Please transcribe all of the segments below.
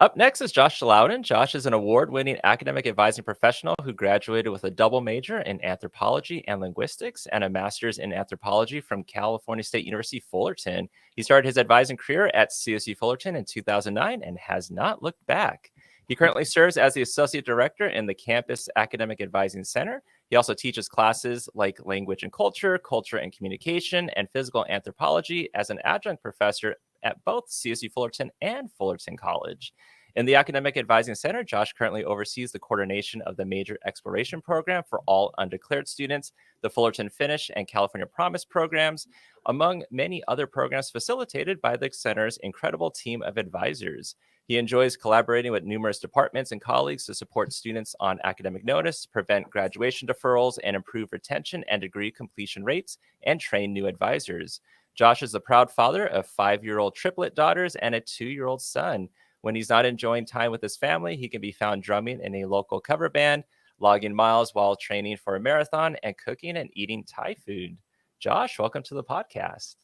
Up next is Joshua Loudon. Josh is an award-winning academic advising professional who graduated with a double major in anthropology and linguistics and a master's in anthropology from California State University, Fullerton. He started his advising career at CSU Fullerton in 2009 and has not looked back. He currently serves as the associate director in the campus academic advising center. He also teaches classes like language and culture, culture and communication, and physical anthropology as an adjunct professor at both CSU Fullerton and Fullerton College. In the Academic Advising Center, Josh currently oversees the coordination of the Major Exploration Program for all undeclared students, the Fullerton Finish and California Promise programs, among many other programs facilitated by the center's incredible team of advisors. He enjoys collaborating with numerous departments and colleagues to support students on academic notice, prevent graduation deferrals, and improve retention and degree completion rates, and train new advisors. Josh is the proud father of 5-year-old triplet daughters and a 2-year-old son. When he's not enjoying time with his family, he can be found drumming in a local cover band, logging miles while training for a marathon, and cooking and eating Thai food. Josh, welcome to the podcast.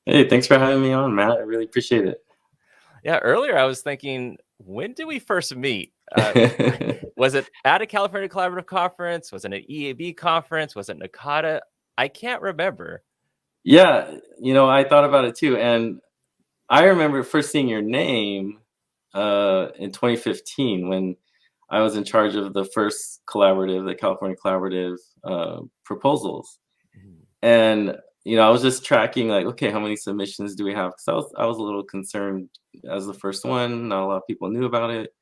Hey, thanks for having me on, Matt. I really appreciate it. Yeah, earlier I was thinking, when did we first meet? Was it at a California Collaborative Conference? Was it an EAB conference? Was it NACADA? I can't remember. Yeah, I thought about it too. And I remember first seeing your name in 2015 when I was in charge of the first collaborative, the California Collaborative proposals. And, I was just tracking like, okay, how many submissions do we have? Because I was a little concerned as the first one. Not a lot of people knew about it.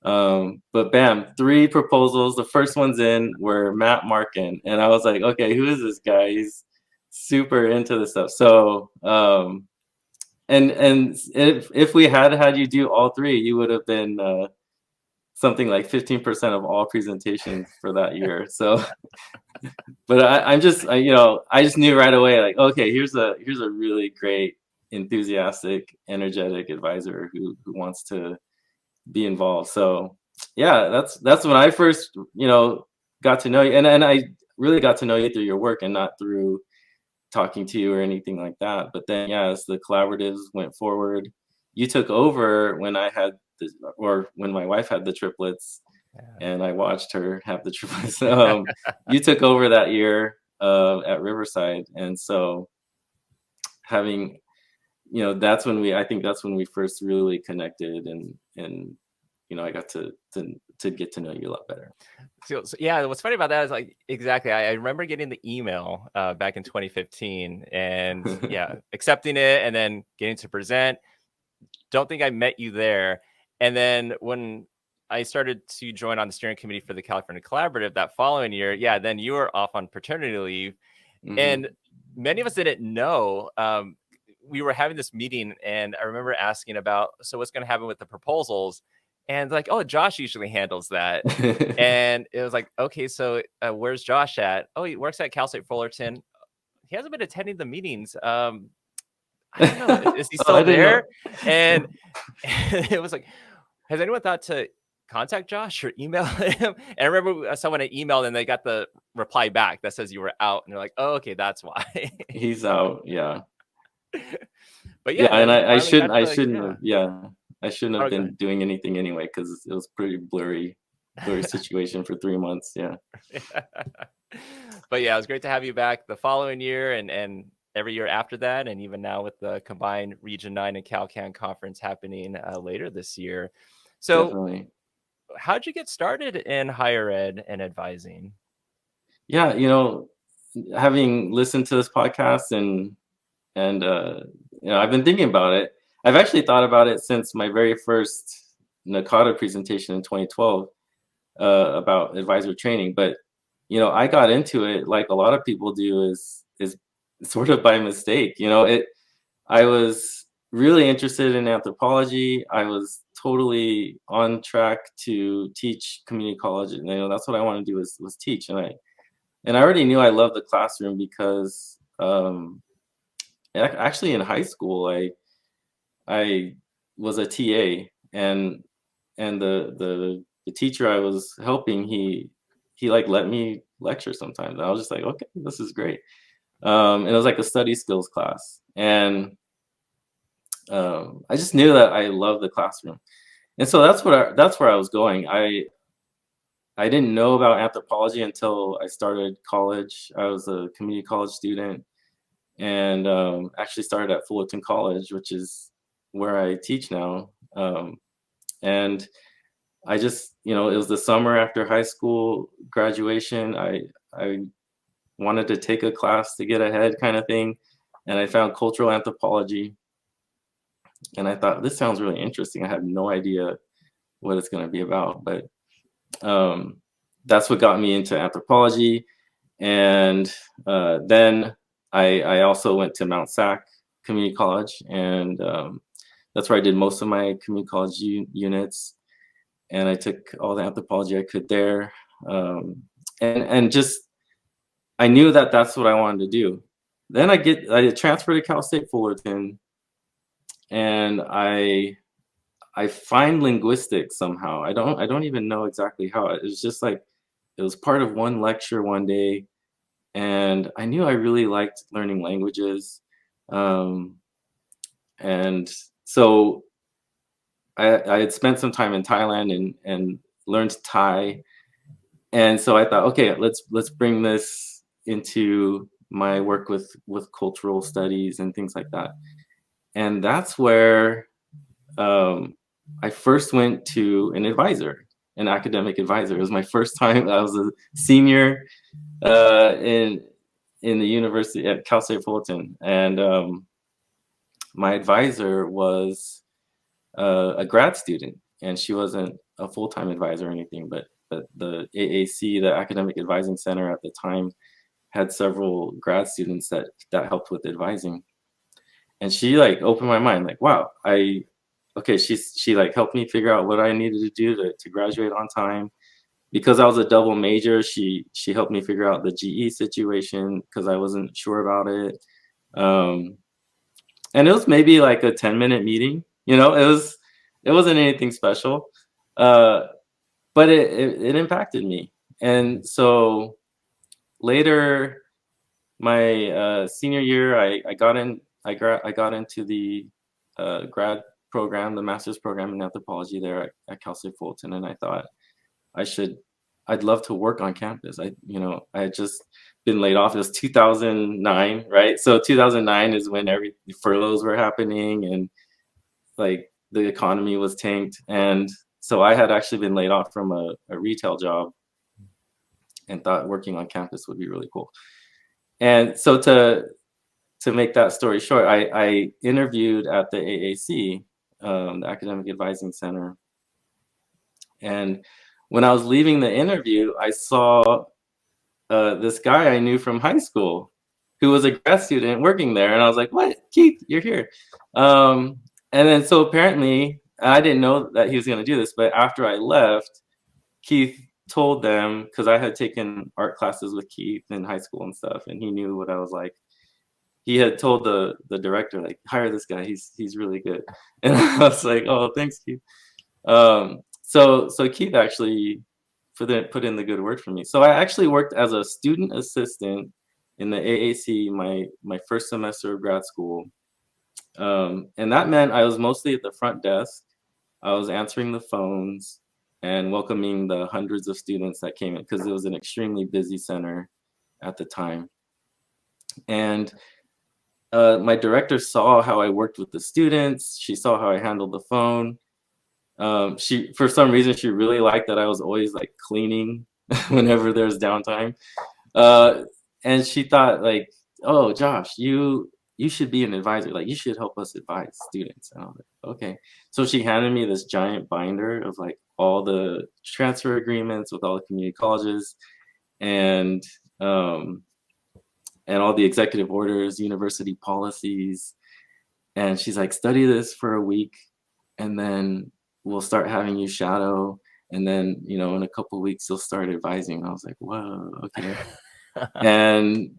But bam, 3 proposals. The first ones in were Matt Markin. And I was like, okay, who is this guy? He's super into this stuff. So, and if we had you do all 3, you would have been something like 15% of all presentations for that year. So, but I just knew right away, like, okay, here's a really great, enthusiastic, energetic advisor who wants to be involved. So, yeah, that's when I first got to know you, and I really got to know you through your work and not through talking to you or anything like that. But then, yeah, as the collaboratives went forward, you took over when when my wife had the triplets, and I watched her have the triplets. You took over that year at Riverside, and so having, that's when we first really connected, and I got to get to know you a lot better. So yeah, what's funny about that is like, exactly, I remember getting the email back in 2015 and yeah, accepting it and then getting to present. Don't think I met you there. And then when I started to join on the steering committee for the California Collaborative that following year, yeah, then you were off on paternity leave. Mm-hmm. And many of us didn't know. We were having this meeting and I remember asking about, so what's going to happen with the proposals? And like, oh, Josh usually handles that. And it was like, okay, so where's Josh at? Oh, he works at Cal State Fullerton. He hasn't been attending the meetings. I don't know. Is he still there? And it was like, has anyone thought to contact Josh or email him? And I remember someone had emailed and they got the reply back that says you were out. And they're like, oh, okay, that's why. He's out. Yeah. But yeah. And I shouldn't have been doing anything anyway, because it was pretty blurry situation for 3 months. Yeah. But yeah, it was great to have you back the following year and every year after that, and even now with the combined Region 9 and CalCan conference happening later this year. So definitely. How'd you get started in higher ed and advising? Yeah, having listened to this podcast and I've been thinking about it. I've actually thought about it since my very first NACADA presentation in 2012 about advisor training. But, I got into it like a lot of people do is sort of by mistake. I was really interested in anthropology. I was totally on track to teach community college. And, that's what I want to do was teach. And I already knew I loved the classroom because actually in high school, I was a TA, and the teacher I was helping, he like let me lecture sometimes. And I was just like, okay, this is great. And it was like a study skills class, and I just knew that I loved the classroom. And so that's where I was going. I didn't know about anthropology until I started college. I was a community college student, and actually started at Fullerton College, which is where I teach now. And I just, it was the summer after high school graduation. I wanted to take a class to get ahead, kind of thing, and I found cultural anthropology, and I thought this sounds really interesting. I had no idea what it's going to be about, but um, that's what got me into anthropology. And then I also went to Mount Sac Community College, and that's where I did most of my community college units. And I took all the anthropology I could there, and just I knew that that's what I wanted to do. Then I transferred to Cal State Fullerton, and I find linguistics somehow. I don't even know exactly how. It was just like it was part of one lecture one day, and I knew I really liked learning languages. Um, and so I had spent some time in Thailand and learned Thai. And so I thought, okay, let's bring this into my work with cultural studies and things like that. And that's where I first went to an advisor, an academic advisor. It was my first time. I was a senior in the university at Cal State Fullerton, and my advisor was a grad student, and she wasn't a full-time advisor or anything, but the AAC, the Academic Advising Center at the time, had several grad students that helped with advising, and she like opened my mind, like, wow, okay, she like helped me figure out what I needed to do to graduate on time. Because I was a double major, she helped me figure out the GE situation because I wasn't sure about it. Um, and it was maybe like a 10-minute meeting. It wasn't anything special, uh, but it impacted me. And so later, my senior year, I got in. I got into the grad program, the master's program in anthropology there at Cal State Fullerton, and I thought I should. I'd love to work on campus. I had just been laid off. It was 2009, right? So 2009 is when every furloughs were happening, and like the economy was tanked. And so I had actually been laid off from a retail job, and thought working on campus would be really cool. And so to make that story short, I interviewed at the AAC, the Academic Advising Center, and when I was leaving the interview, I saw this guy I knew from high school who was a grad student working there. And I was like, what, Keith, you're here. And then so apparently, I didn't know that he was going to do this, but after I left, Keith told them, because I had taken art classes with Keith in high school and stuff, and he knew what I was like. He had told the director, like, hire this guy. He's really good. And I was like, oh, thanks, Keith. So Keith actually put in the good word for me. So I actually worked as a student assistant in the AAC my first semester of grad school, and that meant I was mostly at the front desk. I was answering the phones and welcoming the hundreds of students that came in, because it was an extremely busy center at the time. And my director saw how I worked with the students. She saw how I handled the phone. She, for some reason, she really liked that I was always like cleaning whenever there's downtime. And she thought, like, oh, Josh, you should be an advisor. Like, you should help us advise students. And I was like, okay. So she handed me this giant binder of like all the transfer agreements with all the community colleges, and all the executive orders, university policies. And she's like, study this for a week, and then we'll start having you shadow. And then, in a couple of weeks, you'll start advising. I was like, whoa, okay. and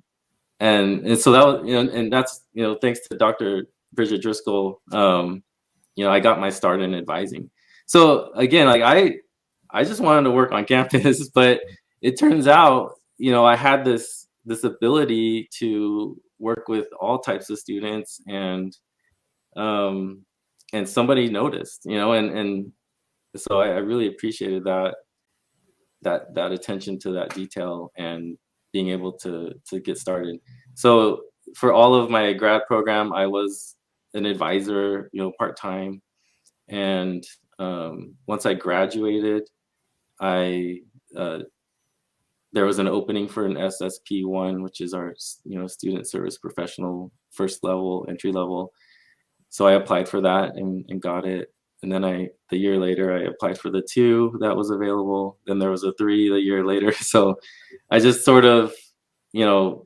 so that was, and that's, thanks to Dr. Bridget Driscoll, I got my start in advising. So again, like I just wanted to work on campus, but it turns out, I had this ability to work with all types of students, and somebody noticed, and So I really appreciated that attention to that detail and being able to get started. So for all of my grad program, I was an advisor, part-time. And once I graduated, I there was an opening for an SSP1, which is our student service professional, first level, entry level. So I applied for that and got it. And then the year later, I applied for the 2 that was available. Then there was a 3 the year later. So I just sort of,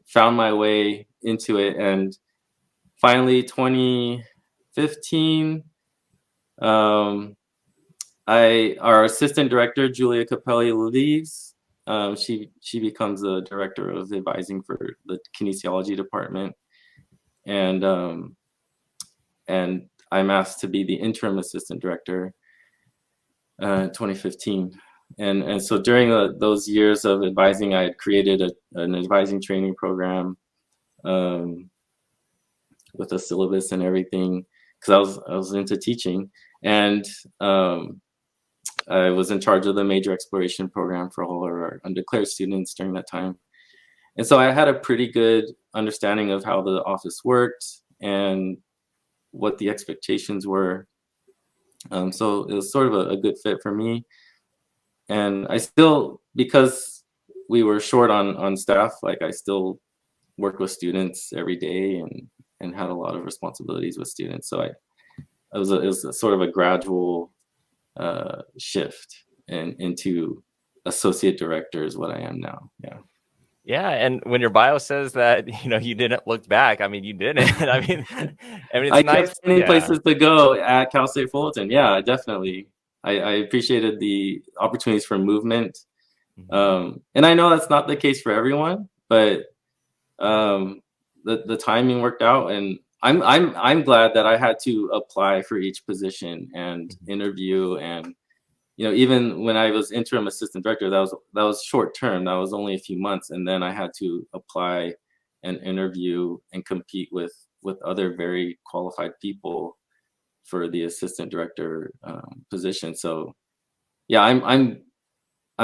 found my way into it. And finally, 2015, our assistant director, Julia Capelli, leaves. She becomes the director of advising for the kinesiology department. And I'm asked to be the interim assistant director in 2015. And so during those years of advising, I had created an advising training program with a syllabus and everything, because I was into teaching. And I was in charge of the major exploration program for all of our undeclared students during that time. And so I had a pretty good understanding of how the office worked and what the expectations were. So it was sort of a good fit for me. And I still, because we were short on staff, like I still worked with students every day and had a lot of responsibilities with students. So it was a sort of a gradual shift into associate director is what I am now. Yeah. Yeah, and when your bio says that you didn't look back, I mean you didn't. I mean it's I nice. kept finding places to go at Cal State Fullerton. Yeah, definitely. I appreciated the opportunities for movement, and I know that's not the case for everyone, but the timing worked out, and I'm glad that I had to apply for each position and interview. And even when I was interim assistant director, that was short term. That was only a few months, and then I had to apply and interview and compete with other very qualified people for the assistant director position. So yeah, I'm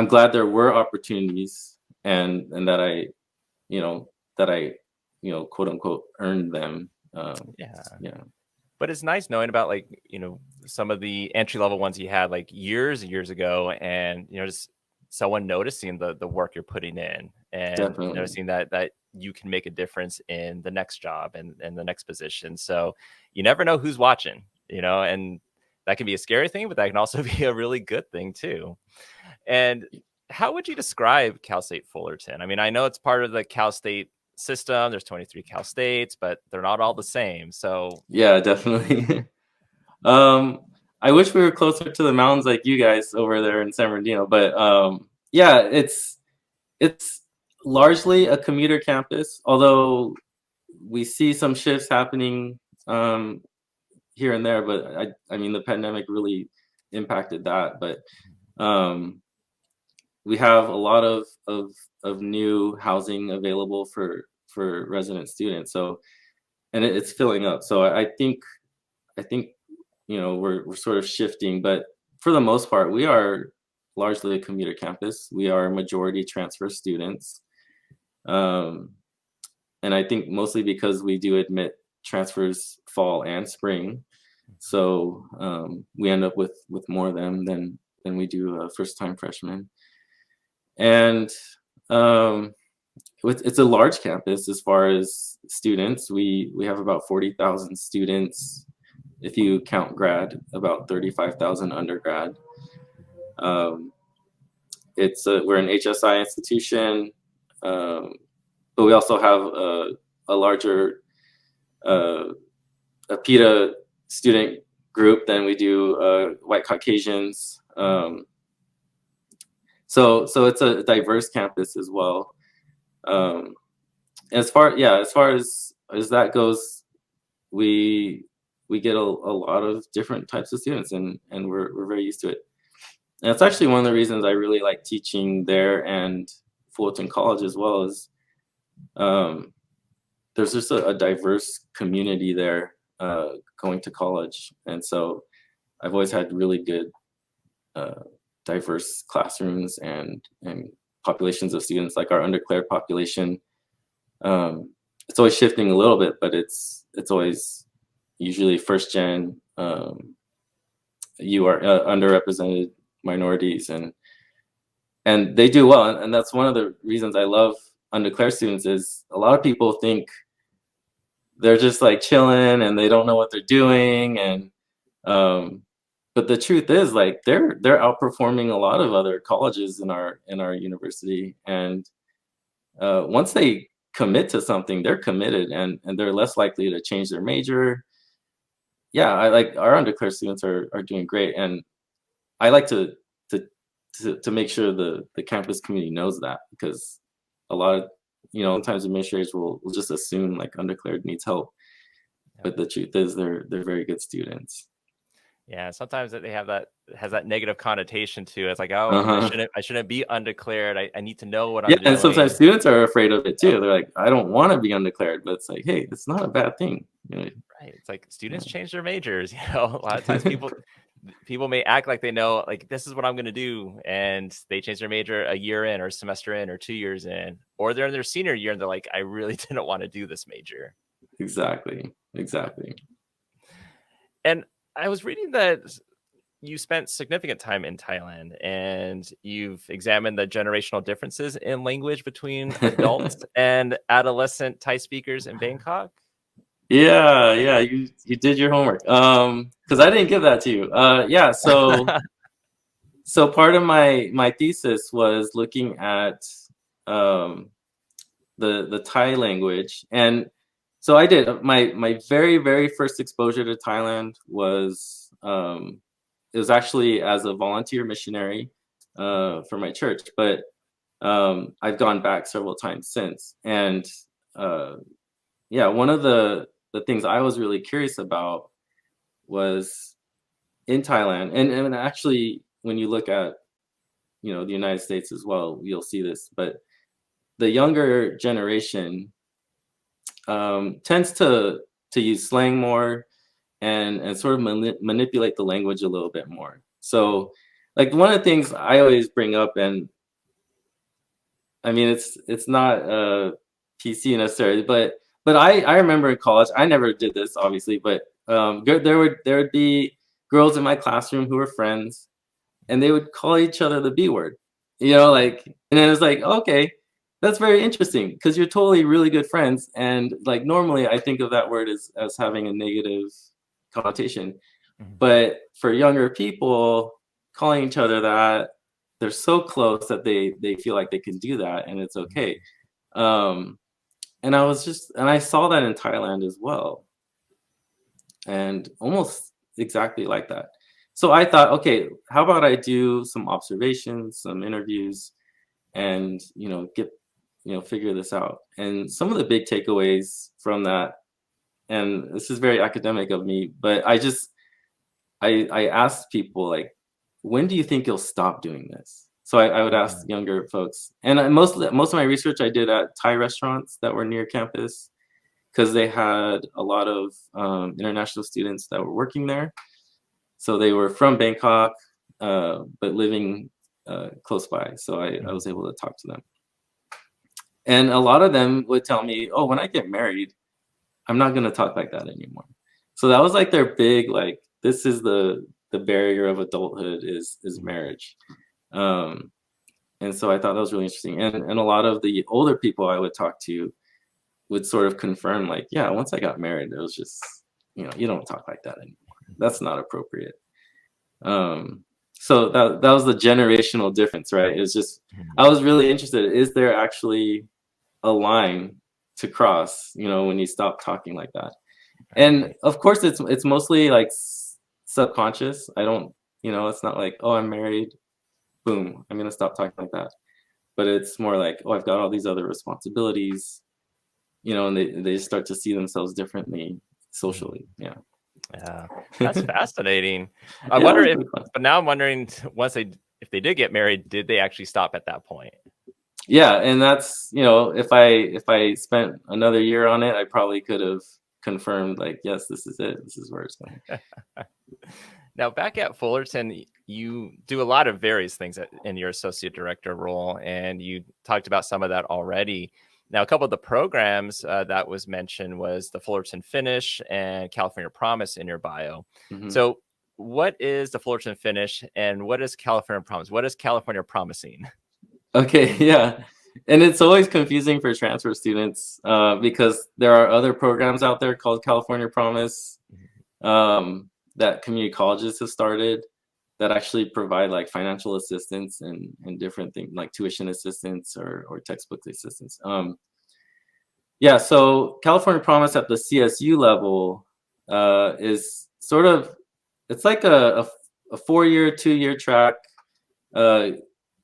glad there were opportunities, and that I quote unquote earned them. Yeah. But it's nice knowing about some of the entry level ones you had like years and years ago, and just someone noticing the work you're putting in, and Definitely. noticing that you can make a difference in the next job and the next position. So you never know who's watching, and that can be a scary thing, but that can also be a really good thing too. And how would you describe Cal State Fullerton? I mean, I know it's part of the Cal State system. There's 23 Cal States, but they're not all the same. So yeah, definitely. I wish we were closer to the mountains like you guys over there in San Bernardino, but yeah, it's largely a commuter campus, although we see some shifts happening here and there. But I mean, the pandemic really impacted that. But we have a lot of new housing available for resident students. So, and it's filling up. So I think we're sort of shifting, but for the most part, we are largely a commuter campus. We are majority transfer students. And I think mostly because we do admit transfers fall and spring. So we end up with more of them than we do first-time freshmen. And it's a large campus as far as students. We have about 40,000 students. If you count grad, about 35,000 undergrad. We're an HSI institution, but we also have a larger a PETA student group than we do white Caucasians. So it's a diverse campus as well. As far as that goes, we get a lot of different types of students, and we're very used to it. And it's actually one of the reasons I really like teaching there and Fullerton College as well, is there's just a diverse community there going to college. And so I've always had really good diverse classrooms and populations of students, like our undeclared population. It's always shifting a little bit, but it's always usually first gen. You are underrepresented minorities, and they do well, and that's one of the reasons I love undeclared students. Is a lot of people think they're just like chilling and they don't know what they're doing, and but the truth is, like, they're outperforming a lot of other colleges in our university, and once they commit to something, they're committed, and they're less likely to change their major. Yeah, I like our undeclared students are doing great, and I like to make sure the campus community knows that, because a lot of, sometimes administrators will just assume like undeclared needs help, but the truth is they're very good students. Yeah, sometimes they have has that negative connotation to it. It's like, oh, I shouldn't be undeclared. I need to know what I'm Yeah, doing. and sometimes students are afraid of it too. They're like, I don't want to be undeclared, but it's like, hey, it's not a bad thing. Right. It's like students change their majors. A lot of times people may act like they know, like, this is what I'm going to do, and they change their major a year in or a semester in or 2 years in, or they're in their senior year and they're like, I really didn't want to do this major. Exactly. And I was reading that you spent significant time in Thailand, and you've examined the generational differences in language between adults and adolescent Thai speakers in Bangkok. Yeah, you did your homework. Because I didn't give that to you. Yeah, so part of my thesis was looking at the Thai language, and so I did my very first exposure to Thailand was it was actually as a volunteer missionary for my church, but I've gone back several times since, and yeah, one of the things I was really curious about was in Thailand, and actually when you look at the United States as well, you'll see this, but the younger generation tends to use slang more and sort of manipulate the language a little bit more. So, like, one of the things I always bring up, and I mean it's not PC necessarily, but I remember in college, I never did this obviously, but there would be girls in my classroom who were friends, and they would call each other the B word, like, and then it's like, okay, that's very interesting, because you're totally really good friends, and like normally I think of that word as having a negative connotation, but for younger people, calling each other that, they're so close that they feel like they can do that and it's okay. And I saw that in Thailand as well, and almost exactly like that. So I thought, okay, how about I do some observations, some interviews, and get figure this out. And some of the big takeaways from that, and this is very academic of me, but I asked people, like, when do you think you'll stop doing this? So I would ask younger folks, and most of my research I did at Thai restaurants that were near campus, because they had a lot of international students that were working there. So they were from Bangkok, but living close by. So I was able to talk to them. And a lot of them would tell me, oh, when I get married, I'm not going to talk like that anymore. So that was like their big, like, this is the barrier of adulthood is marriage. And so I thought that was really interesting. And a lot of the older people I would talk to would sort of confirm, like, yeah, once I got married, it was just, you don't talk like that anymore. That's not appropriate. So that was the generational difference, right? It's just, I was really interested. Is there actually a line to cross, when you stop talking like that? And of course, it's mostly like subconscious. I don't, it's not like, oh, I'm married, boom, I'm gonna stop talking like that. But it's more like, oh, I've got all these other responsibilities, and they start to see themselves differently socially. Yeah, that's fascinating. I wonder but now I'm wondering, if they did get married, did they actually stop at that point? Yeah, and that's, if I spent another year on it, I probably could have confirmed, like, yes, this is it. This is where it's going. Now, back at Fullerton, you do a lot of various things in your associate director role, and you talked about some of that already. Now, a couple of the programs that was mentioned was the Fullerton Finish and California Promise in your bio. Mm-hmm. So what is the Fullerton Finish and what is California Promise? What is California Promising? Okay, yeah. And it's always confusing for transfer students because there are other programs out there called California Promise that community colleges have started that actually provide like financial assistance and different things like tuition assistance or textbook assistance. Yeah, so California Promise at the CSU level is sort of, it's like a 4-year, 2-year track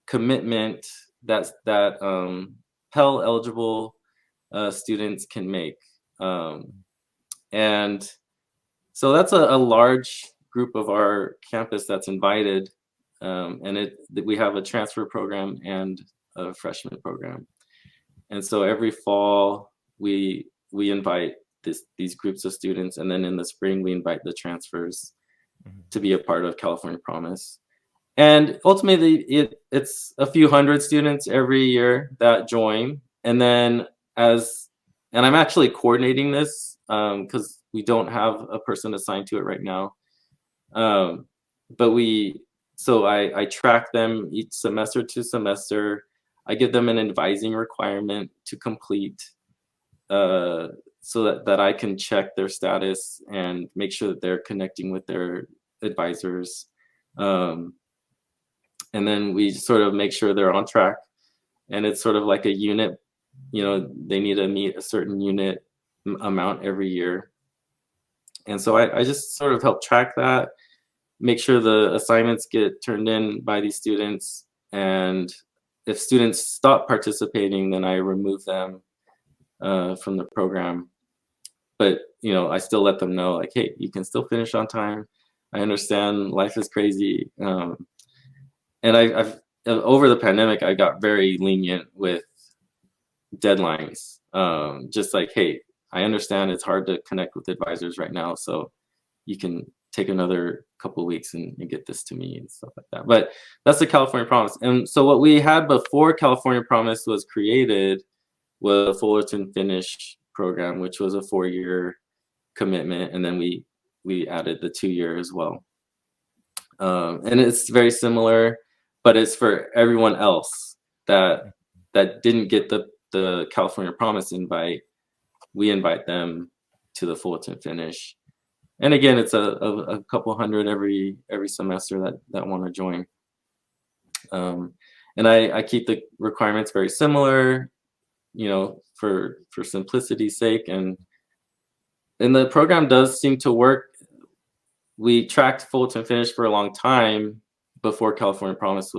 commitment that Pell eligible students can make. And so that's a large group of our campus that's invited. And we have a transfer program and a freshman program. And so every fall we invite these groups of students, and then in the spring we invite the transfers to be a part of California Promise. And ultimately it's a few hundred students every year that join. And then and I'm actually coordinating this because we don't have a person assigned to it right now. But I track them each semester to semester. I give them an advising requirement to complete so that I can check their status and make sure that they're connecting with their advisors. And then we sort of make sure they're on track. And it's sort of like a unit, they need to meet a certain unit amount every year. And so I just sort of help track that, make sure the assignments get turned in by these students. And if students stop participating, then I remove them from the program. But, I still let them know, like, hey, you can still finish on time. I understand life is crazy. And I've over the pandemic, I got very lenient with deadlines. Just like, hey, I understand it's hard to connect with advisors right now, so you can take another couple of weeks and get this to me and stuff like that. But that's the California Promise. And so what we had before California Promise was created was a Fullerton Finish program, which was a 4-year commitment, and then we added the 2-year as well. And it's very similar, but it's for everyone else that didn't get the California Promise invite. We invite them to the Fullerton Finish. And again, it's a couple hundred every semester that want to join. And I keep the requirements very similar, for simplicity's sake. And the program does seem to work. We tracked Fullerton Finish for a long time before California Promise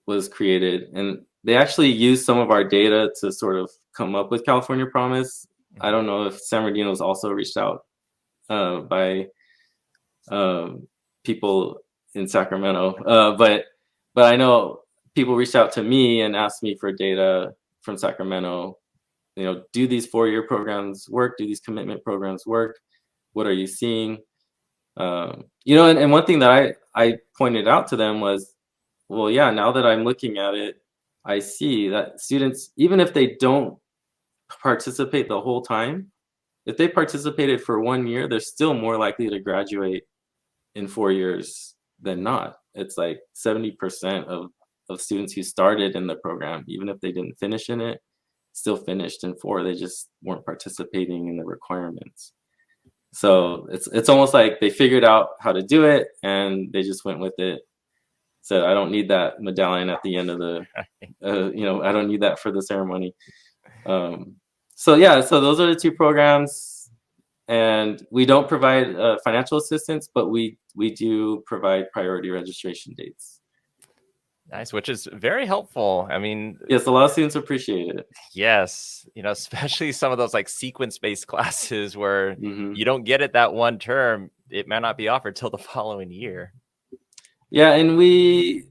was created, and they actually used some of our data to sort of come up with California Promise. I don't know if San Bernardino was also reached out by people in Sacramento, but I know people reached out to me and asked me for data from Sacramento. Do these 4-year programs work? Do these commitment programs work? What are you seeing? And one thing that I pointed out to them was, well, yeah, now that I'm looking at it, I see that students, even if they don't participate the whole time, if they participated for 1 year, they're still more likely to graduate in 4 years than not. It's like 70% of students who started in the program, even if they didn't finish in it, still finished in 4. They just weren't participating in the requirements. So it's almost like they figured out how to do it and they just went with it. So I don't need that medallion at the end of the, I don't need that for the ceremony. So those are the 2 programs, and we don't provide financial assistance, but we do provide priority registration dates. Nice, which is very helpful. I mean, yes, a lot of students appreciate it. Yes, especially some of those like sequence-based classes where you don't get it that one term, it might not be offered till the following year. Yeah, and we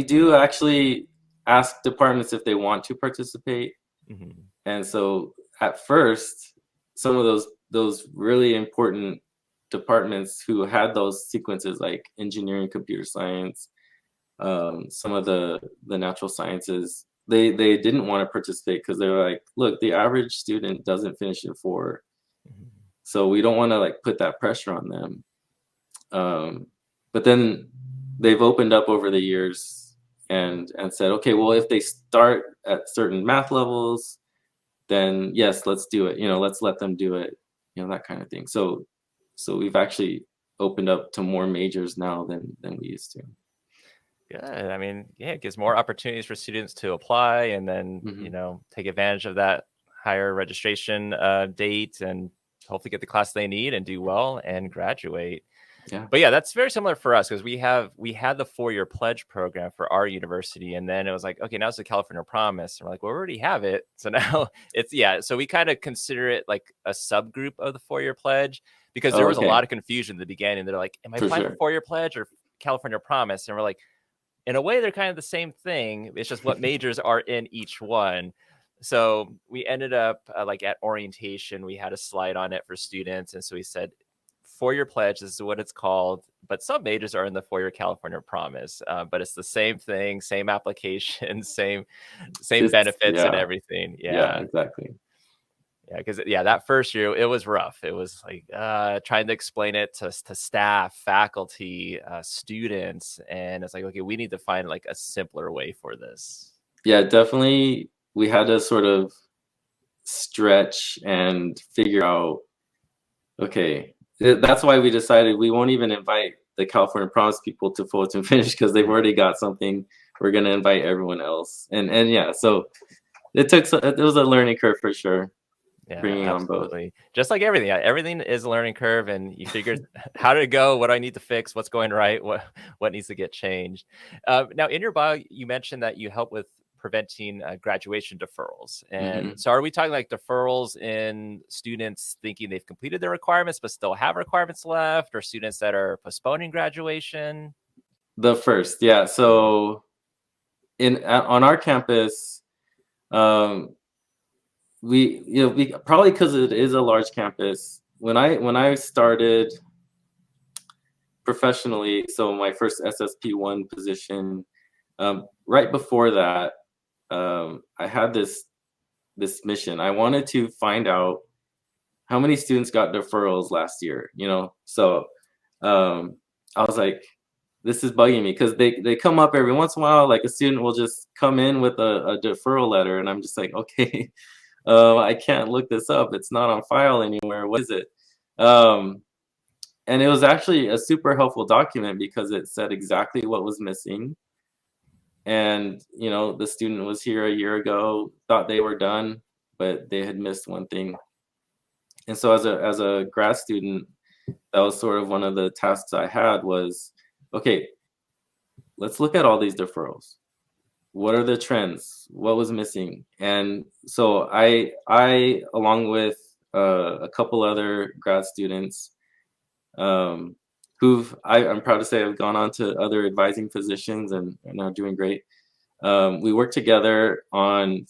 do actually ask departments if they want to participate. And so at first, some of those really important departments who had those sequences like engineering, computer science, some of the natural sciences, they didn't want to participate because they're like, look, the average student doesn't finish in 4, Mhm. so we don't want to like put that pressure on them. But then they've opened up over the years and said, okay, well, if they start at certain math levels, then yes, let's do it. Let's let them do it. That kind of thing. So we've actually opened up to more majors now than we used to. Good. I mean, yeah, it gives more opportunities for students to apply and then, Hmm. take advantage of that higher registration date and hopefully get the class they need and do well and graduate. Yeah. But yeah, that's very similar for us because we had the 4-year pledge program for our university, and then it was like, okay, now it's the California Promise, and we're like, well, we already have it, so now it's so we kind of consider it like a subgroup of the 4-year pledge because there Oh, was a lot okay. of confusion in the beginning. They're like, am I For applying for sure. 4-year pledge or California Promise? And we're like, in a way, they're kind of the same thing. It's just what majors are in each one. So we ended up like at orientation, we had a slide on it for students. And so we said, 4-year pledge, this is what it's called. But some majors are in the 4-year California Promise. But it's the same thing, same application, same Just benefits and everything. yeah, Yeah. exactly. Yeah, because that first year it was rough. It was like trying to explain it to staff, faculty, students, and it's like, okay, we need to find like a simpler way for this. Yeah, definitely. We had to sort of stretch and figure out. Okay, that's why we decided we won't even invite the California Promise people to Fullerton Finish because they've already got something. We're gonna invite everyone else, and yeah, so it was a learning curve for sure, Yeah, bringing on both. absolutely. Just like everything, everything is a learning curve, and you figure how did it go, what do I need to fix, what's going right, what needs to get changed. Now, in your bio, you mentioned that you help with preventing graduation deferrals, and Hmm. so are we talking like deferrals in students thinking they've completed their requirements but still have requirements left, or students that are postponing graduation? The first, yeah. So on our campus, um, we probably because it is a large campus. When I started professionally, so my first SSP1 position, right before that, I had this mission. I wanted to find out how many students got deferrals last year. So um, I was like, this is bugging me because they come up every once in a while. Like a student will just come in with a deferral letter, and I'm just like, okay, I can't look this up. It's not on file anywhere. What is it? Um, and it was actually a super helpful document because it said exactly what was missing. And the student was here a year ago, thought they were done, but they had missed one thing. And so as a grad student, that was sort of one of the tasks I had was, okay, let's look at all these deferrals. What are the trends? What was missing? And so I along with a couple other grad students, um, I'm proud to say have gone on to other advising positions and are now doing great. We worked together on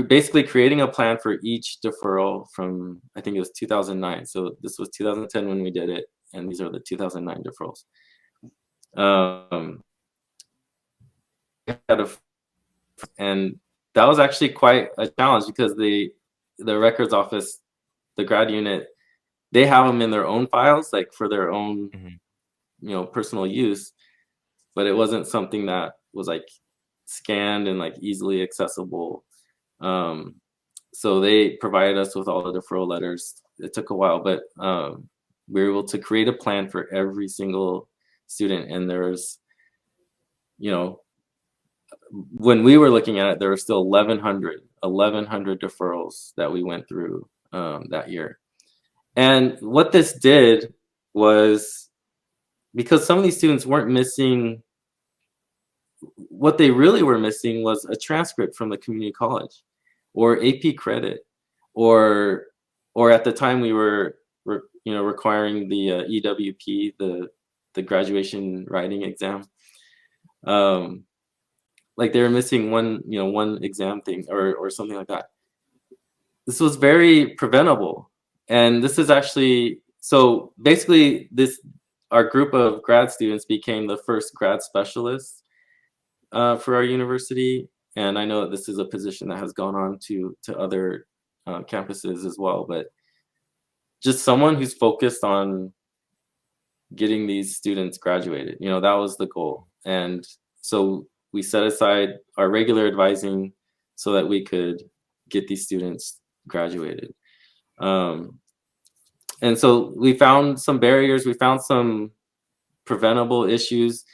basically creating a plan for each deferral from, I think it was 2009. So this was 2010 when we did it, and these are the 2009 deferrals. Um, and that was actually quite a challenge because the records office, the grad unit, they have them in their own files, like for their own Mhm. personal use, but it wasn't something that was like scanned and like easily accessible. So they provided us with all the deferral letters. It took a while, but we were able to create a plan for every single student. And there's, when we were looking at it, there were still 1,100 deferrals that we went through that year. And what this did was, because some of these students weren't missing, what they really were missing was a transcript from the community college or AP credit, or at the time we were requiring the EWP, the graduation writing exam. Like they were missing one exam thing or something like that. This was very preventable, and this is actually So basically, our group of grad students became the first grad specialists for our university, and I know that this is a position that has gone on to other campuses as well. But just someone who's focused on getting these students graduated. That was the goal. And so we set aside our regular advising so that we could get these students graduated. And so we found some barriers, we found some preventable issues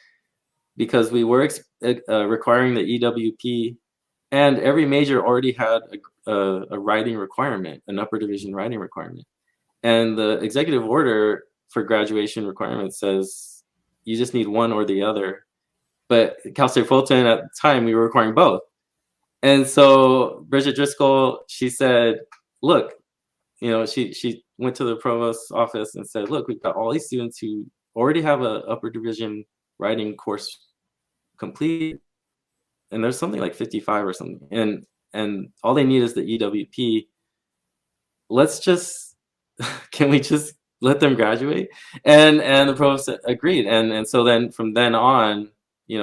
because we were requiring the EWP, and every major already had a writing requirement, an upper division writing requirement. And the executive order for graduation requirements says you just need one or the other. But Cal State Fullerton at the time, we were requiring both. And so Bridget Driscoll, she said, look, she went to the provost's office and said, look, we've got all these students who already have a upper division writing course complete, and there's something like 55 or something, and all they need is the EWP. Let's just can we just let them graduate? And the provost agreed, and so then from then on, it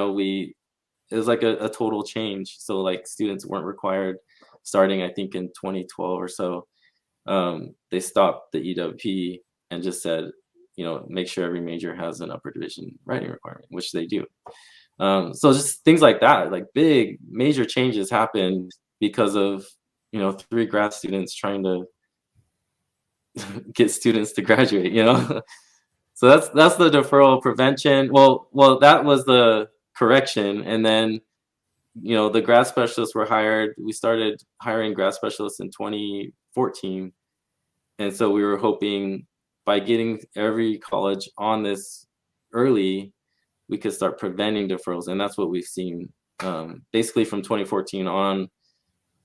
was like a total change. So like students weren't required starting, I think, in 2012 or so. They stopped the EWP and just said, make sure every major has an upper division writing requirement, which they do. So just things like that, like big major changes happened because of 3 grad students trying to get students to graduate. So that's the deferral prevention. Well, that was the correction, and then the grad specialists were hired. We started hiring grad specialists in 2014, and so we were hoping by getting every college on this early, we could start preventing deferrals, and that's what we've seen. Basically, from 2014 on,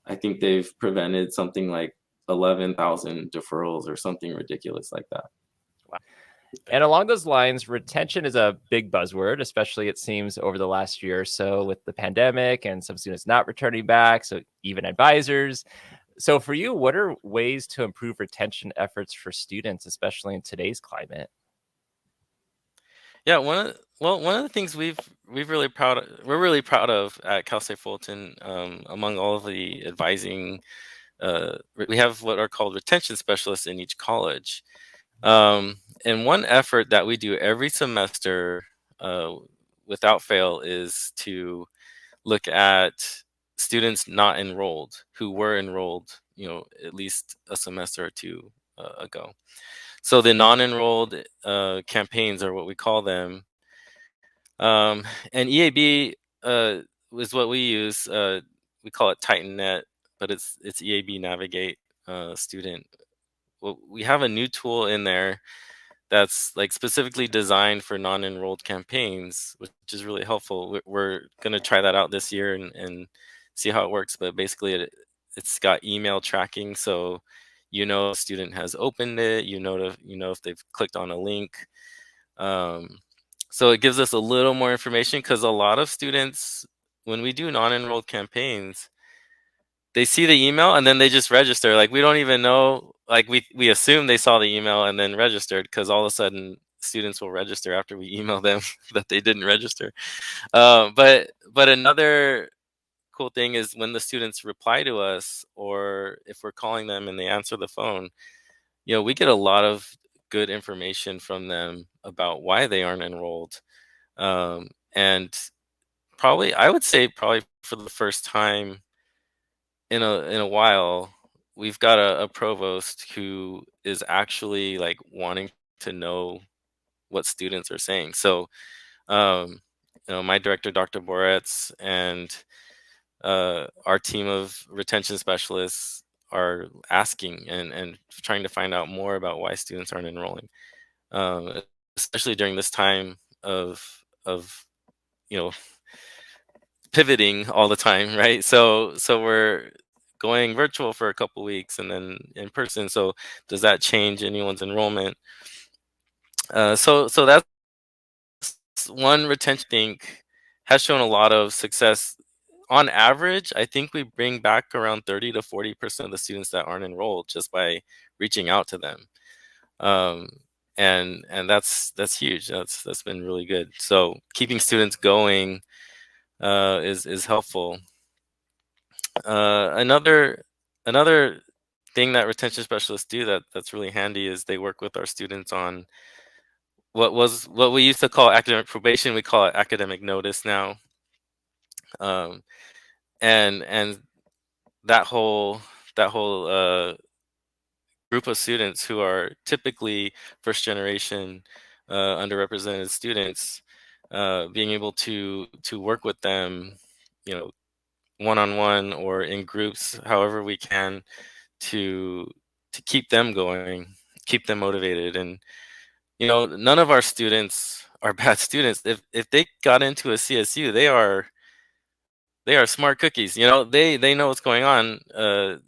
I think they've prevented something like 11,000 deferrals or something ridiculous like that. Wow. And along those lines, retention is a big buzzword, especially it seems over the last year or so with the pandemic and some students not returning back, so even advisors. So for you, what are ways to improve retention efforts for students, especially in today's climate? Yeah, one of the things we're really proud of at Cal State Fullerton, among all of the advising, we have what are called retention specialists in each college. And one effort that we do every semester, without fail, is to look at students not enrolled who were enrolled, at least a semester or two ago. So the non-enrolled campaigns are what we call them. And EAB is what we use. We call it TitanNet, but it's EAB Navigate Student. Well, we have a new tool in there that's like specifically designed for non-enrolled campaigns, which is really helpful. We're going to try that out this year and see how it works. But basically, it's got email tracking, so a student has opened it. If they've clicked on a link. So it gives us a little more information, because a lot of students, when we do non-enrolled campaigns, they see the email and then they just register. Like, we don't even know, like we assume they saw the email and then registered, because all of a sudden students will register after we email them that they didn't register. But another cool thing is when the students reply to us, or if we're calling them and they answer the phone, we get a lot of good information from them about why they aren't enrolled. And I would say probably for the first time in a while, we've got a provost who is actually like wanting to know what students are saying. So, my director, Dr. Boretz, and our team of retention specialists are asking and trying to find out more about why students aren't enrolling, especially during this time of pivoting all the time, right? So we're going virtual for a couple weeks and then in person. So does that change anyone's enrollment? So that's one retention thing has shown a lot of success. On average, I think we bring back around 30 to 40% of the students that aren't enrolled just by reaching out to them. and that's huge. That's been really good. So keeping students going is helpful. Another thing that retention specialists do that's really handy is they work with our students on what we used to call academic probation. We call it academic notice now. um, and that whole group of students who are typically first generation underrepresented students, being able to work with them, you know, one-on-one or in groups, however we can, to keep them going, keep them motivated. And none of our students are bad students. If they got into a CSU, they are smart cookies. They know what's going on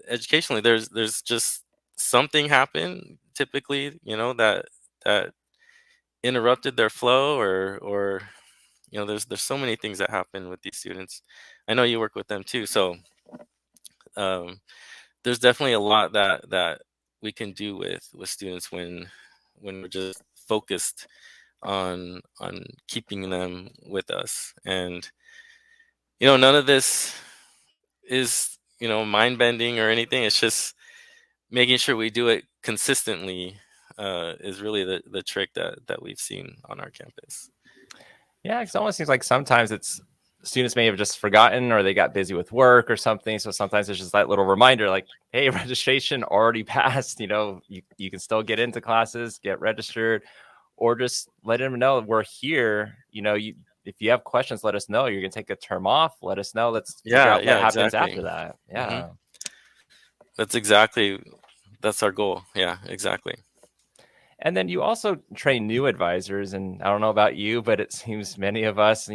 educationally. There's just something happened typically, that interrupted their flow, or there's so many things that happen with these students. I know you work with them too, so um, there's definitely a lot that we can do with students when we're just focused on keeping them with us. And none of this is mind bending or anything. It's just making sure we do it consistently is really the trick that we've seen on our campus. Yeah, it almost seems like sometimes it's students may have just forgotten or they got busy with work or something. So sometimes it's just that little reminder like, hey, registration already passed. You can still get into classes, get registered, or just let them know we're here. If you have questions, let us know. You're going to take a term off. Let us know. Let's figure out what happens exactly. after that. Yeah. That's our goal. Yeah, exactly. And then you also train new advisors, and I don't know about you, but it seems many of us,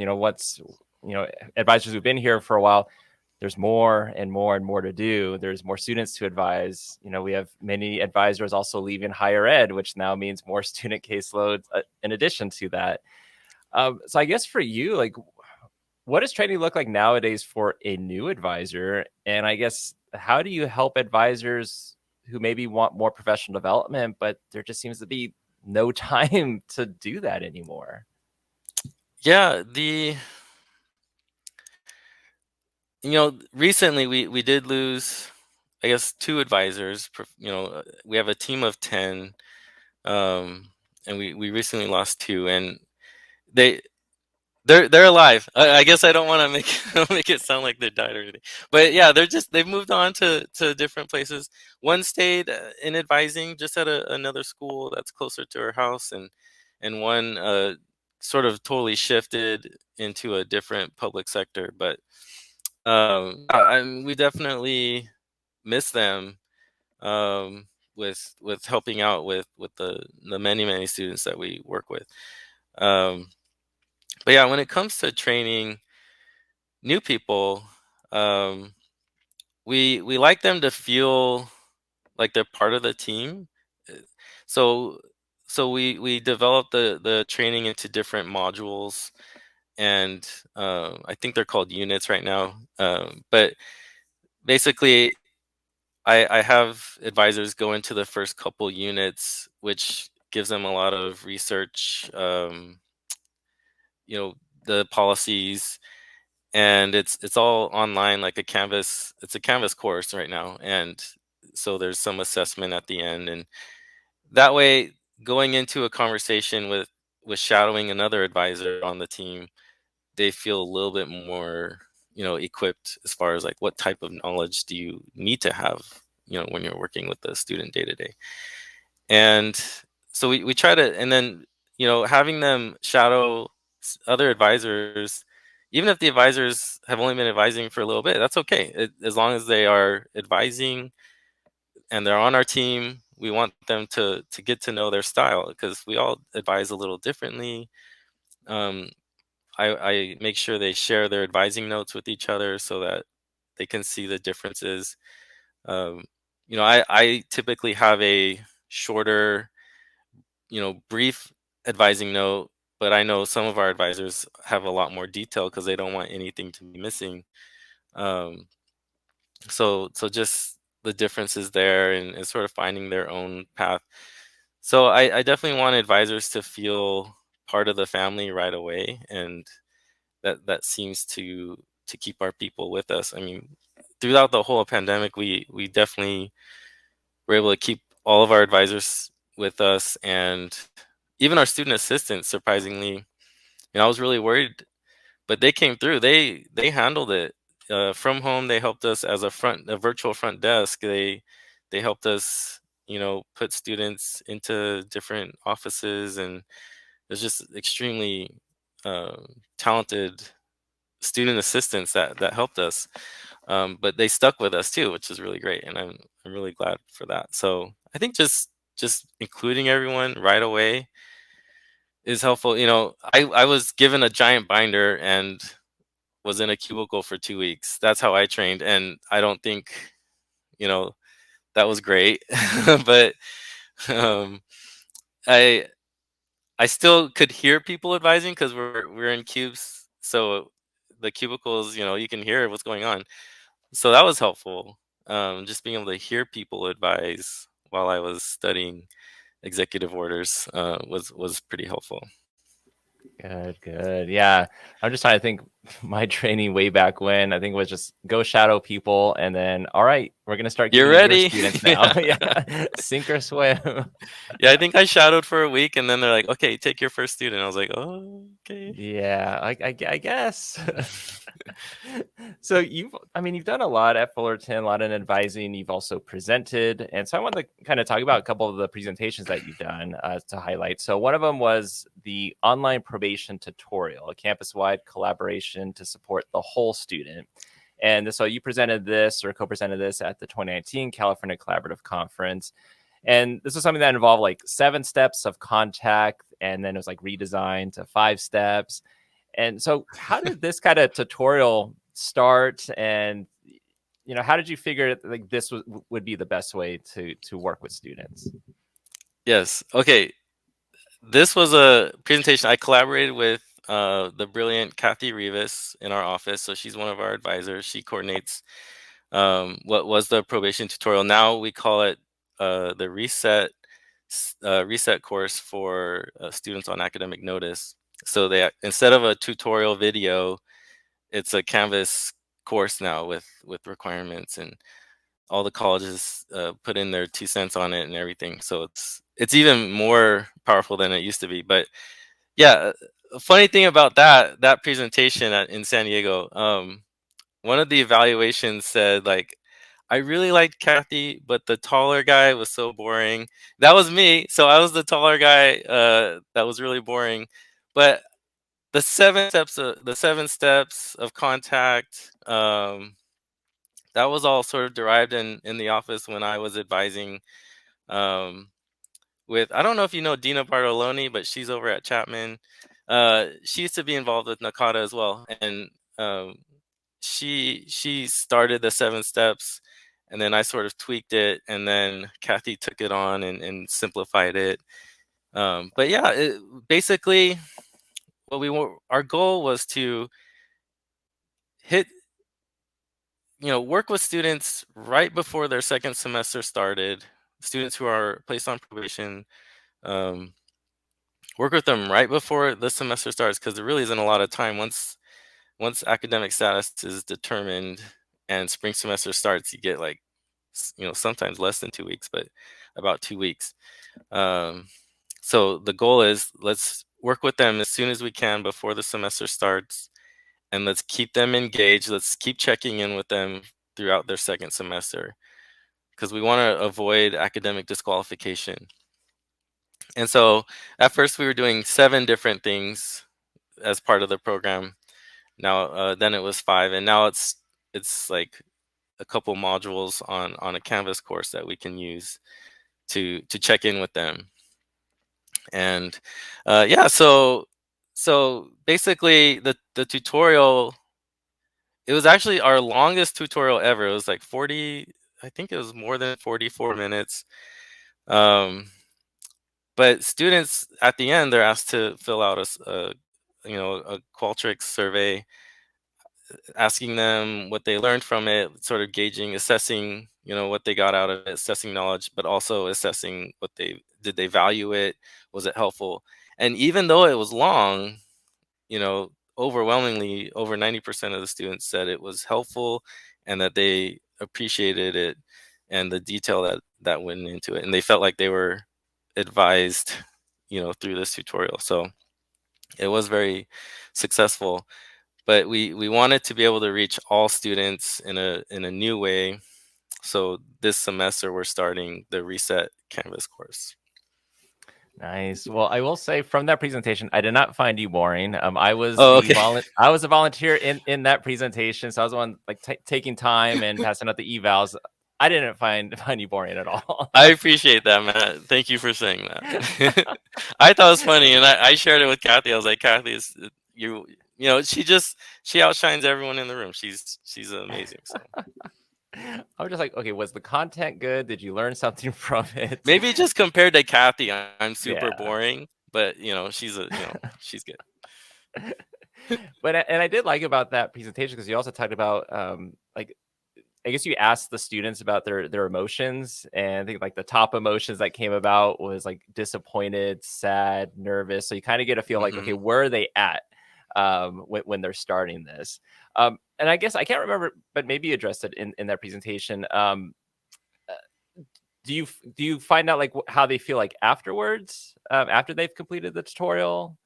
advisors who've been here for a while, there's more and more and more to do. There's more students to advise. We have many advisors also leaving higher ed, which now means more student caseloads in addition to that. So I guess for you, like, what does training look like nowadays for a new advisor? And I guess, how do you help advisors who maybe want more professional development, but there just seems to be no time to do that anymore? Yeah, recently we did lose, I guess, 2 advisors. We have a team of 10, um, and we recently lost 2, and they they're alive. I guess I don't want to make it sound like they died or anything, but yeah, they've moved on to different places. One stayed in advising just at another school that's closer to her house, and one sort of totally shifted into a different public sector. But we definitely miss them, with helping out with the many students that we work with. Um, but yeah, when it comes to training new people, um, we like them to feel like they're part of the team. Uh, So we develop the training into different modules, and I think they're called units right now. But basically, I have advisors go into the first couple units, which gives them a lot of research, you know, the policies, and it's all online, like a Canvas. It's a Canvas course right now, and so there's some assessment at the end, and that way, going into a conversation with shadowing another advisor on the team, they feel a little bit more, equipped as far as like what type of knowledge do you need to have, when you're working with the student day to day. And so we try to, and then, having them shadow other advisors, even if the advisors have only been advising for a little bit, that's okay. As long as they are advising and they're on our team, we want them to get to know their style, because we all advise a little differently. Um, I make sure they share their advising notes with each other so that they can see the differences. Um, I typically have a shorter, brief advising note, but I know some of our advisors have a lot more detail because they don't want anything to be missing. Um, so just the differences there, and sort of finding their own path. So I definitely want advisors to feel part of the family right away, and that seems to keep our people with us. I mean, throughout the whole pandemic, we definitely were able to keep all of our advisors with us, and even our student assistants. Surprisingly, I was really worried, but they came through. They handled it from home. They helped us as a virtual front desk. They helped us, put students into different offices, and there's just extremely uh, talented student assistants that helped us. But they stuck with us too, which is really great, and I'm really glad for that. So I think just including everyone right away is helpful. I was given a giant binder and was in a cubicle for 2 weeks. That's how I trained, and I don't think you know that was great, but um, I I still could hear people advising because we're in cubes, so the cubicles, you can hear what's going on. So that was helpful. Just being able to hear people advise while I was studying executive orders was pretty helpful. Good, good. Yeah. I'm just trying to think my training way back when. I think it was just go shadow people and then, all right, we're going to start You're getting your ready. students now. Yeah. Yeah. Sink or swim. Yeah, I think I shadowed for a week, and then they're like, "Okay, take your first student." I was like, "Oh, okay." Yeah, I guess. So you've done a lot at Fullerton, a lot in advising. You've also presented, and so I want to kind of talk about a couple of the presentations that you've done to highlight. So one of them was the online probation tutorial, a campus-wide collaboration to support the whole student. And so you presented this or co-presented this at the 2019 California Collaborative Conference. And this was something that involved like 7 steps of contact, and then it was like redesigned to 5 steps. And so, how did this kind of tutorial start? And how did you figure like this would be the best way to work with students? Yes. Okay. This was a presentation I collaborated with the brilliant Kathy Rivas in our office. So she's one of our advisors. She coordinates what was the probation tutorial. Now we call it the reset course for students on academic notice. So they, instead of a tutorial video, it's a Canvas course now with requirements, and all the colleges put in their 2 cents on it and everything. So it's even more powerful than it used to be. But yeah, a funny thing about that presentation in San Diego, one of the evaluations said, like, I really liked Kathy, but the taller guy was so boring. That was me. So I was the taller guy that was really boring. But the seven steps of contact, that was all sort of derived in the office when I was advising um, with, I don't know if you know Dina Bartoloni, but she's over at Chapman. She used to be involved with Nakata as well, and um, she started the 7 steps, and then I sort of tweaked it, and then Kathy took it on and simplified it. But yeah, basically, our goal was to hit, work with students right before their second semester started, students who are placed on probation. Um, Work with them right before the semester starts, because there really isn't a lot of time. Once academic status is determined and spring semester starts, you get like sometimes less than 2 weeks, but about 2 weeks. Um, so the goal is, let's work with them as soon as we can before the semester starts, and let's keep them engaged. Let's keep checking in with them throughout their second semester, because we want to avoid academic disqualification. And so at first we were doing 7 different things as part of the program. Now then it was 5, and now it's like a couple modules on a Canvas course that we can use to check in with them. And yeah, so basically the tutorial, it was actually our longest tutorial ever. It was like 40, I think it was more than 44 minutes. But students at the end, they're asked to fill out a Qualtrics survey. asking them what they learned from it, sort of gauging, assessing, what they got out of it, assessing knowledge, but also assessing what they value it, was it helpful? And even though it was long, overwhelmingly over 90% of the students said it was helpful and that they appreciated it and the detail that went into it, and they felt like they were advised, through this tutorial. So it was very successful. But we wanted to be able to reach all students in a new way. So this semester we're starting the Reset Canvas course. Nice. Well, I will say from that presentation, I did not find you boring. I was Okay. I was a volunteer in that presentation, so I was the one like taking time and passing out the evals. I didn't find you boring at all. I appreciate that, Matt. Thank you for saying that. I thought it was funny, and I shared it with Kathy. I was like, Kathy, she outshines everyone in the room. She's amazing. So I was just like, okay, was the content good? Did you learn something from it? maybe just compared to Kathy, I'm super Yeah. boring, but she's good. But and I did like about that presentation because you also talked about like I guess you asked the students about their emotions, and I think like the top emotions that came about was like disappointed, sad, nervous. So you kind of get a feel like, okay, where are they at when they're starting this? And I guess I can't remember, but maybe you addressed it in that presentation. Do you find out like how they feel like afterwards, after they've completed the tutorial?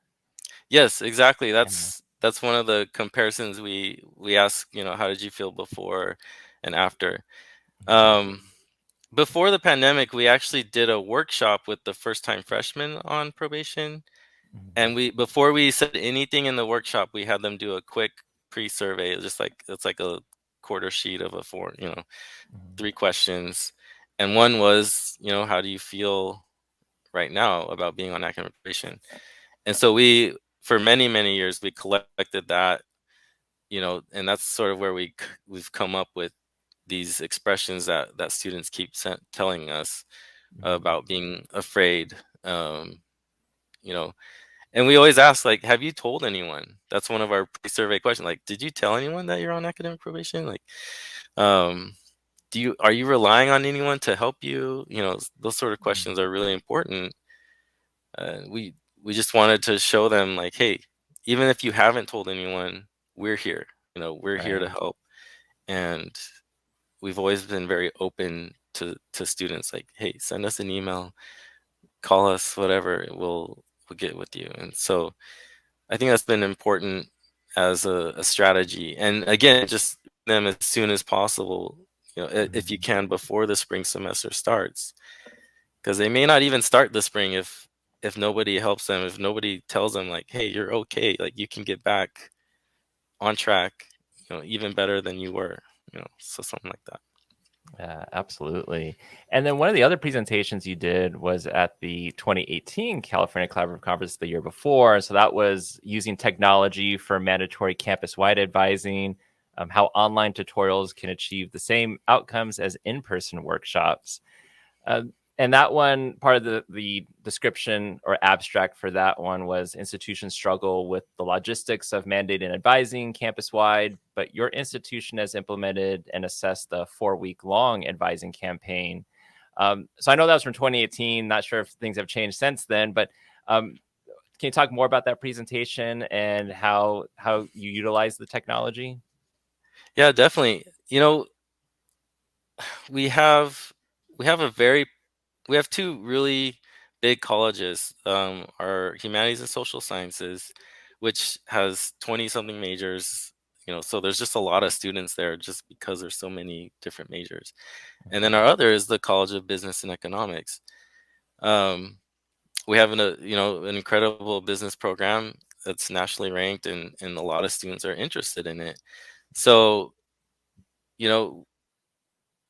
Yes, exactly. That's one of the comparisons we ask. How did you feel before and after? Before the pandemic, we actually did a workshop with the first-time freshmen on probation, and before we said anything in the workshop, we had them do a quick pre-survey. It's like a quarter sheet of a form, 3 questions, and one was, how do you feel right now about being on academic probation? And so for many years, we collected that, and that's sort of where we've come up with these expressions that students keep telling us about being afraid, and we always ask, like, have you told anyone? That's one of our pre-survey questions. Like, did you tell anyone that you're on academic probation? Like, are you relying on anyone to help you? Those sort of questions are really important. We just wanted to show them, like, hey, even if you haven't told anyone, we're here. We're here to help, and we've always been very open to students. Like, hey, send us an email, call us, whatever. We'll get with you. And so I think that's been important as a strategy. And again, just them as soon as possible, if you can, before the spring semester starts, because they may not even start the spring if nobody helps them, if nobody tells them, like, hey, you're okay, like you can get back on track, even better than you were, so something like that. Yeah, absolutely. And then one of the other presentations you did was at the 2018 California Collaborative Conference the year before. So that was using technology for mandatory campus-wide advising, how online tutorials can achieve the same outcomes as in-person workshops. And that one, part of the description or abstract for that one was institutions struggle with the logistics of mandating advising campus-wide, but your institution has implemented and assessed the 4-week-long advising campaign. So I know that was from 2018. Not sure if things have changed since then, but can you talk more about that presentation and how you utilize the technology? Yeah, definitely. We have two really big colleges. Our humanities and social sciences, which has 20 something majors, so there's just a lot of students there just because there's so many different majors. And then our other is the College of Business and Economics. We have an incredible business program that's nationally ranked, and a lot of students are interested in it. So,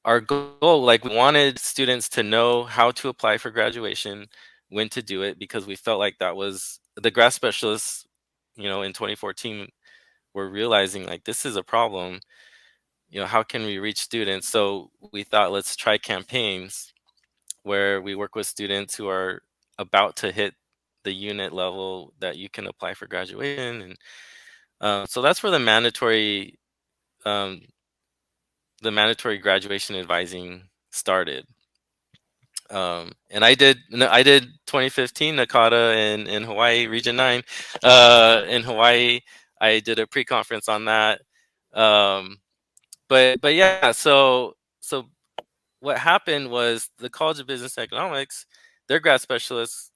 our goal, like, we wanted students to know how to apply for graduation, when to do it, because we felt like that was the grad specialists, in 2014 were realizing, like, this is a problem. How can we reach students? So we thought, let's try campaigns where we work with students who are about to hit the unit level that you can apply for graduation. And so that's where the mandatory the mandatory graduation advising started. And I did 2015 Nakata in Hawaii, Region 9. In Hawaii, I did a pre-conference on that. But yeah, so what happened was the College of Business and Economics, their grad specialist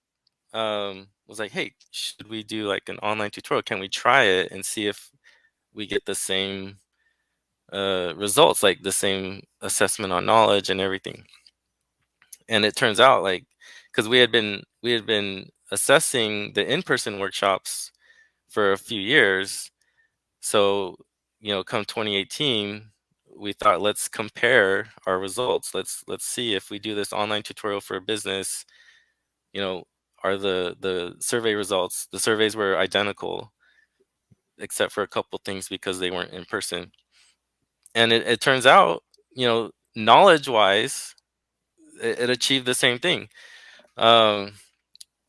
was like, hey, should we do like an online tutorial? Can we try it and see if we get the same results, like the same assessment on knowledge and everything? And it turns out, like, because we had been assessing the in-person workshops for a few years, so come 2018, we thought, let's compare our results. Let's see if we do this online tutorial for a business, are the survey results, the surveys were identical except for a couple things because they weren't in person. And it turns out, knowledge wise, it achieved the same thing.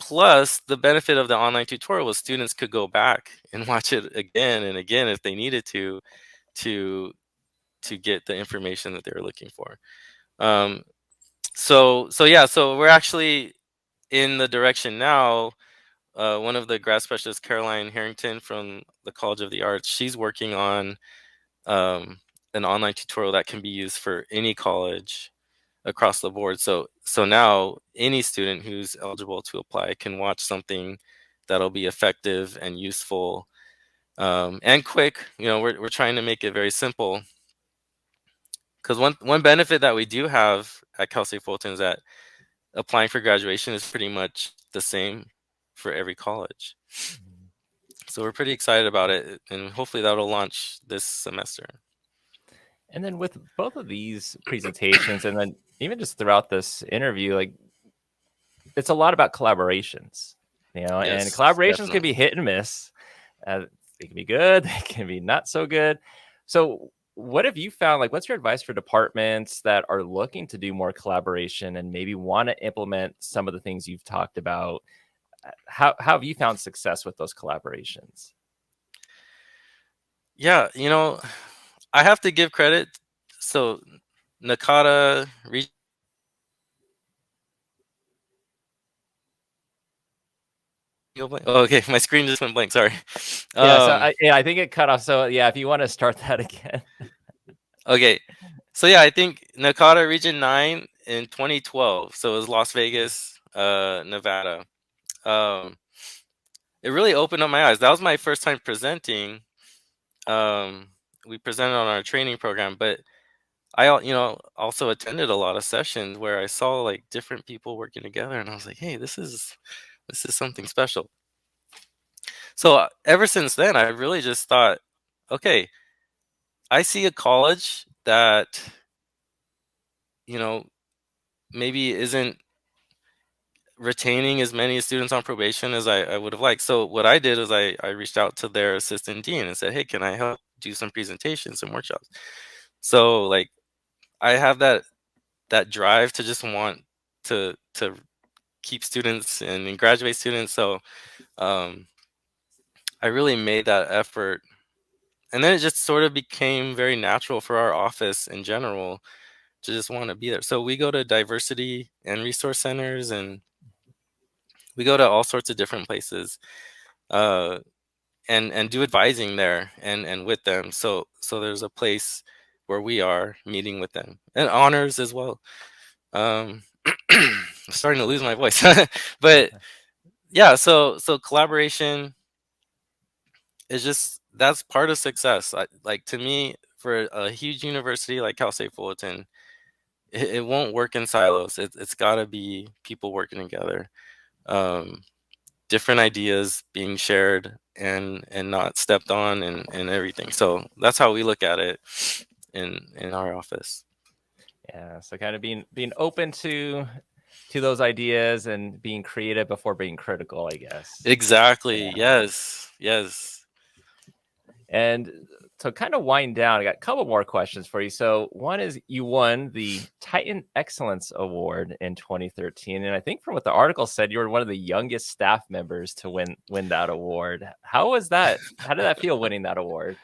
Plus, the benefit of the online tutorial was students could go back and watch it again and again if they needed to get the information that they were looking for. So we're actually in the direction now. One of the grad specialists, Caroline Harrington from the College of the Arts, she's working on an online tutorial that can be used for any college across the board. So now any student who's eligible to apply can watch something that'll be effective and useful and quick. We're trying to make it very simple, because one benefit that we do have at Cal State Fullerton is that applying for graduation is pretty much the same for every college. So we're pretty excited about it, and hopefully that'll launch this semester. And then with both of these presentations, and then even just throughout this interview, like, it's a lot about collaborations, Yes, and collaborations definitely. can be hit and miss. They can be good, they can be not so good. So what have you found? Like, what's your advice for departments that are looking to do more collaboration and maybe want to implement some of the things you've talked about? How have you found success with those collaborations? Yeah, I have to give credit. So Nakata Oh, okay, my screen just went blank. Sorry. Yeah, I think it cut off. So yeah, if you want to start that again. Okay, so yeah, I think Nakata Region 9 in 2012. So it was Las Vegas, Nevada. It really opened up my eyes. That was my first time presenting. We presented on our training program, but I also attended a lot of sessions where I saw like different people working together, and I was like, hey, this is something special. So ever since then, I really just thought, okay, I see a college that maybe isn't retaining as many students on probation as I would have liked. So what I did is I reached out to their assistant dean and said, hey, can I help do some presentations, some workshops? So like I have that drive to just want to keep students and graduate students. So I really made that effort, and then it just sort of became very natural for our office in general to just want to be there. So we go to diversity and resource centers, and we go to all sorts of different places and do advising there and with them. So there's a place where we are meeting with them, and honors as well. I'm starting to lose my voice. But yeah, so collaboration is just, that's part of success. Like to me, for a huge university like Cal State Fullerton, it won't work in silos. It's got to be people working together, different ideas being shared and not stepped on and everything. So that's how we look at it in our office. Yeah, so kind of being open to those ideas and being creative before being critical, I guess. Exactly. Yeah. Yes. And to kind of wind down, I got a couple more questions for you. So one is, you won the Titan Excellence Award in 2013, and I think from what the article said, you were one of the youngest staff members to win that award. How was that? How did that feel, winning that award?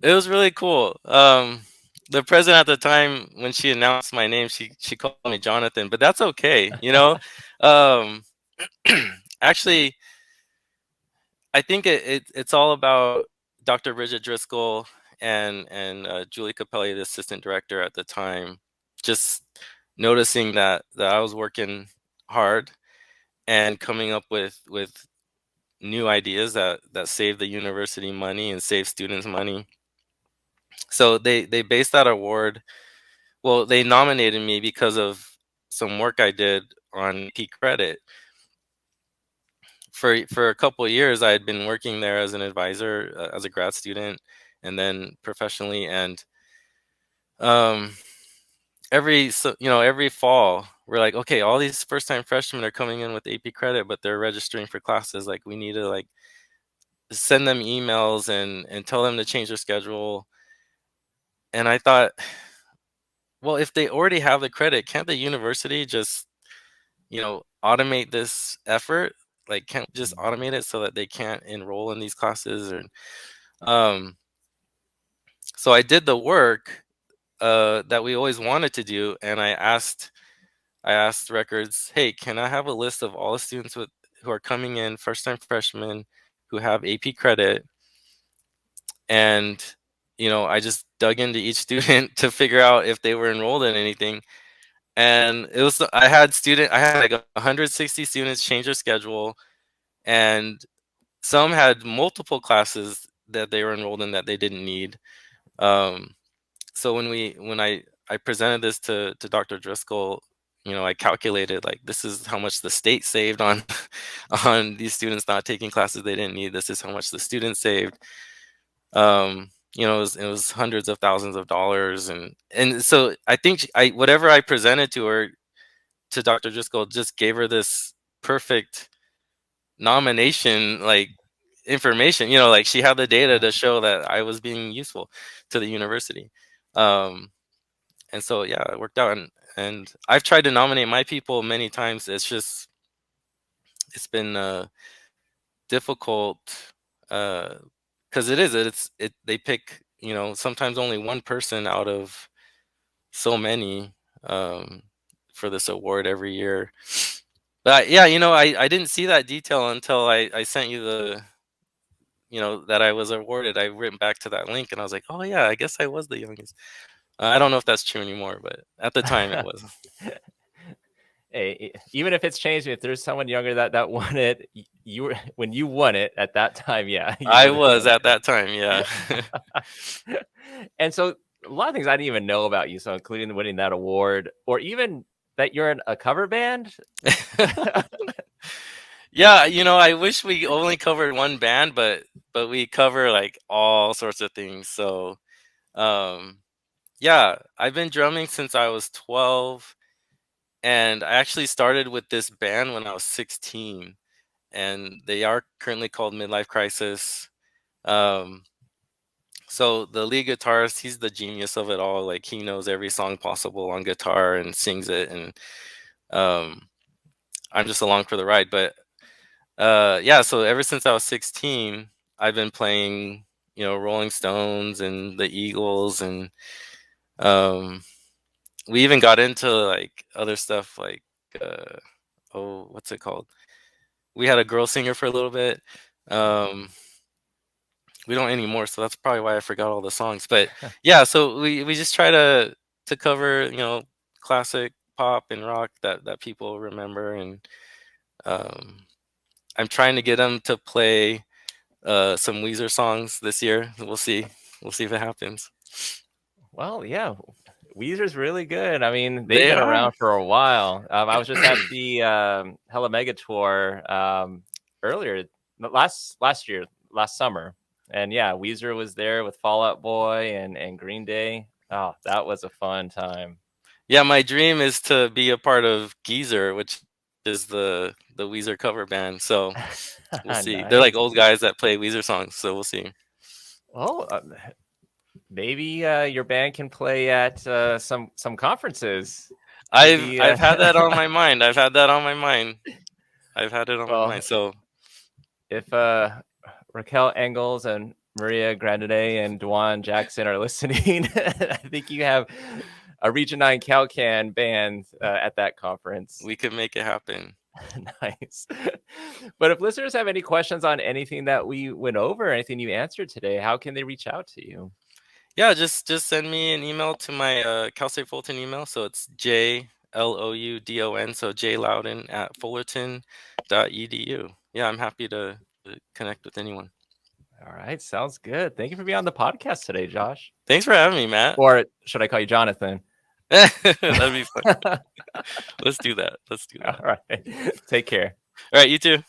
It was really cool. The president at the time, when she announced my name, she called me Jonathan, but that's okay, you know. Um, actually, I think it's all about Dr. Bridget Driscoll and Julie Capelli, the assistant director at the time, just noticing that I was working hard and coming up with new ideas that save the university money and save students money. So they based that award. Well, they nominated me because of some work I did on P credit. For a couple of years, I had been working there as an advisor, as a grad student, and then professionally. And um, every fall, we're like, okay, all these first time freshmen are coming in with AP credit, but they're registering for classes. Like, we need to like send them emails and tell them to change their schedule. And I thought, well, if they already have the credit, can't the university just automate this effort? Like, can't just automate it so that they can't enroll in these classes? Or um so I did the work that we always wanted to do, and I asked records, hey, can I have a list of all the students who are coming in, first time freshmen, who have AP credit? And I just dug into each student to figure out if they were enrolled in anything. And I had like 160 students change their schedule, and some had multiple classes that they were enrolled in that they didn't need. So when I presented this to Dr. Driscoll, I calculated, like, this is how much the state saved on on these students not taking classes they didn't need. This is how much the students saved. It was hundreds of thousands of dollars, and so I think whatever I presented to her, to Dr. Driscoll, just gave her this perfect nomination, like, information. Like, she had the data to show that I was being useful to the university. And so, yeah, it worked out. And I've tried to nominate my people many times. It's been difficult, because they pick, sometimes only one person out of so many, for this award every year. But yeah, I didn't see that detail until I sent you that I was awarded. I written back to that link, and I was like, oh yeah, I guess I was the youngest. I don't know if that's true anymore, but at the time it was. Hey, even if it's changed, if there's someone younger that won it, you were when you won it at that time, yeah. I was at that time, yeah. And so a lot of things I didn't even know about you, so including winning that award, or even that you're in a cover band. Yeah, I wish we only covered one band, but we cover like all sorts of things. So, yeah, I've been drumming since I was 12, and I actually started with this band when I was 16, and they are currently called Midlife Crisis. So the lead guitarist, he's the genius of it all. Like, he knows every song possible on guitar and sings it, and I'm just along for the ride. But yeah, so ever since I was 16, I've been playing, Rolling Stones and the Eagles, and we even got into like other stuff, like what's it called? We had a girl singer for a little bit. We don't anymore, so that's probably why I forgot all the songs. But yeah, so we just try to cover, classic pop and rock that people remember, and I'm trying to get them to play some Weezer songs this year. We'll see if it happens. Well, yeah, Weezer's really good. I mean, they've They been are. around for a while. I was just at the Hella Mega tour earlier last year, last summer, and yeah, Weezer was there with Fall Out Boy and Green Day. Oh, that was a fun time. Yeah, my dream is to be a part of Geezer, which is the Weezer cover band. So we'll see. They're like Nice. old guys that play Weezer songs, so we'll see. Well, maybe your band can play at some conferences. I've had that on my mind. I've had that on my mind. I've had it on my mind. So if Raquel Engels and Maria Grandinay and Dwan Jackson are listening, I think you have a Region 9 CalCan band at that conference. We could make it happen. Nice. But if listeners have any questions on anything that we went over, anything you answered today, how can they reach out to you? Yeah, just send me an email to my Cal State Fullerton email. So it's JLOUDON, so jloudon@fullerton.edu. Yeah, I'm happy to connect with anyone. All right, sounds good. Thank you for being on the podcast today, Josh. Thanks for having me, Matt. Or should I call you Jonathan? That'd be fun. Let's do that. All right. Take care. All right, you too.